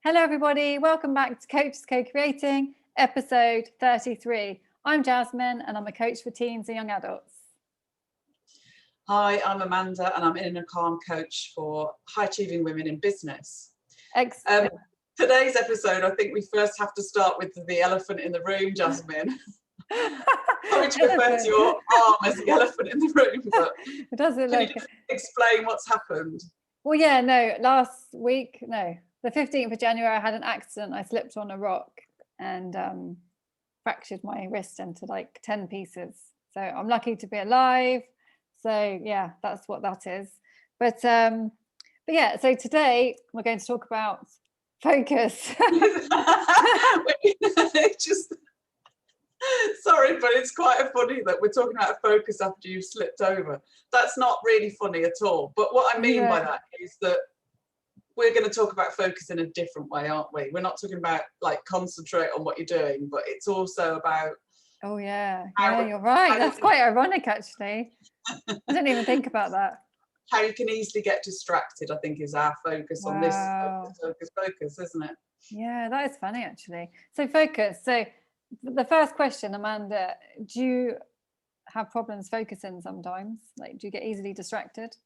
Hello everybody, welcome back to Coaches Co-Creating, episode 33. I'm Jasmine and I'm a coach for teens and young adults. Hi, I'm Amanda and I'm inner calm coach for high achieving women in business. Excellent. Today's episode, I think we first have to start with the elephant in the room, Jasmine. Sorry to refer to your arm as the elephant in the room, but it doesn't can look... you just explain what's happened? Well, yeah, no, last week, the 15th of January, I had an accident. I slipped on a rock and fractured my wrist into like 10 pieces. So I'm lucky to be alive. So yeah, that's what that is. But yeah, so today we're going to talk about focus. Sorry, but it's quite funny that we're talking about focus after you slipped over. That's not really funny at all. But what I mean by that is that we're going to talk about focus in a different way, aren't we? We're not talking about like concentrate on what you're doing, but it's also about... Oh yeah, you're right. That's quite ironic, actually. I didn't even think about that. How you can easily get distracted, I think, is our focus on this focus, isn't it? Yeah, that is funny, actually. So focus. So the first question, Amanda, do you have problems focusing sometimes? Like, do you get easily distracted?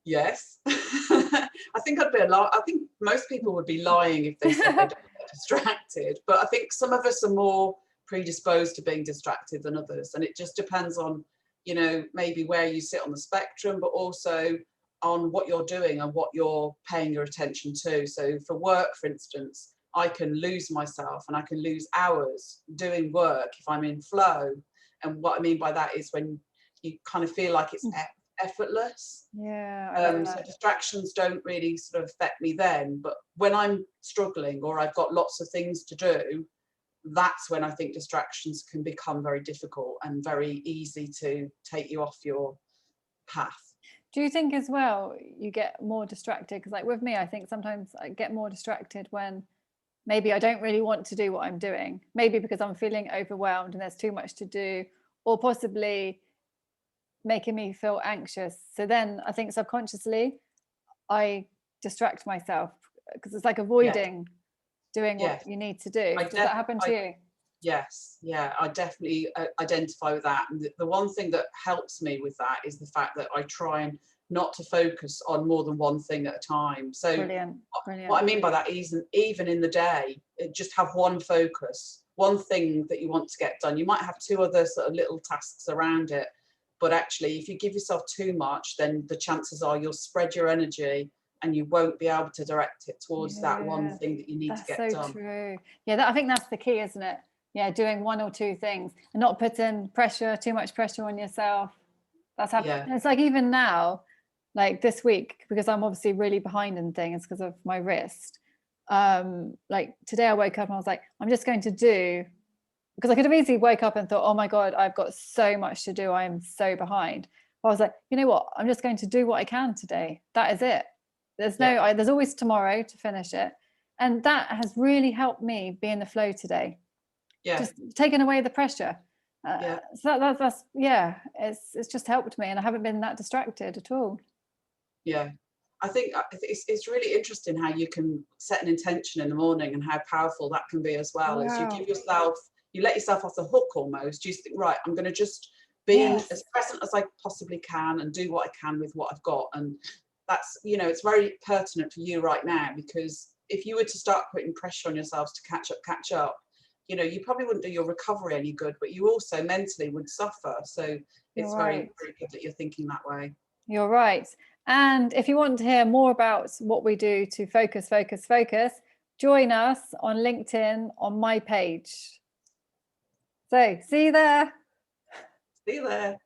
Yes. I think I'd be a lot. I think most people would be lying if they said they don't get distracted. But I think some of us are more predisposed to being distracted than others. And it just depends on, you know, maybe where you sit on the spectrum, but also on what you're doing and what you're paying your attention to. So for work, for instance, I can lose myself and I can lose hours doing work if I'm in flow. And what I mean by that is when you kind of feel like it's effortless. So distractions don't really sort of affect me then, but when I'm struggling or I've got lots of things to do, that's when I think distractions can become very difficult and very easy to take you off your path. Do you think as well you get more distracted? Because like with me, I think sometimes I get more distracted when maybe I don't really want to do what I'm doing, maybe because I'm feeling overwhelmed and there's too much to do, or possibly making me feel anxious. So then I think subconsciously I distract myself because it's like avoiding doing what you need to do. Does that happen to you? Yes, yeah, I definitely identify with that. And the one thing that helps me with that is the fact that I try and not to focus on more than one thing at a time. So Brilliant. What I mean by that is even in the day, just have one focus, one thing that you want to get done. You might have two other sort of little tasks around it. But actually, if you give yourself too much, then the chances are you'll spread your energy and you won't be able to direct it towards that one thing that you need to get done. That's so true. Yeah, I think that's the key, isn't it? Yeah, doing one or two things and not putting too much pressure on yourself. That's happening. Yeah. It's like even now, like this week, because I'm obviously really behind in things because of my wrist. Like today I woke up and I was like, I'm just going to do... Because I could have easily woke up and thought, oh my God, I've got so much to do. I am so behind. But I was like, you know what? I'm just going to do what I can today. That is it. There's always tomorrow to finish it. And that has really helped me be in the flow today. Yeah. Just taking away the pressure. So that's it's just helped me and I haven't been that distracted at all. Yeah. I think it's really interesting how you can set an intention in the morning and how powerful that can be as well. Wow. As you let yourself off the hook almost. You think, right, I'm going to just be as present as I possibly can and do what I can with what I've got. And that's, you know, it's very pertinent for you right now, because if you were to start putting pressure on yourselves to catch up, you know, you probably wouldn't do your recovery any good, but you also mentally would suffer. So it's very, very good that you're thinking that way. You're right. And if you want to hear more about what we do to focus, join us on LinkedIn on my page. So see you there. See you there.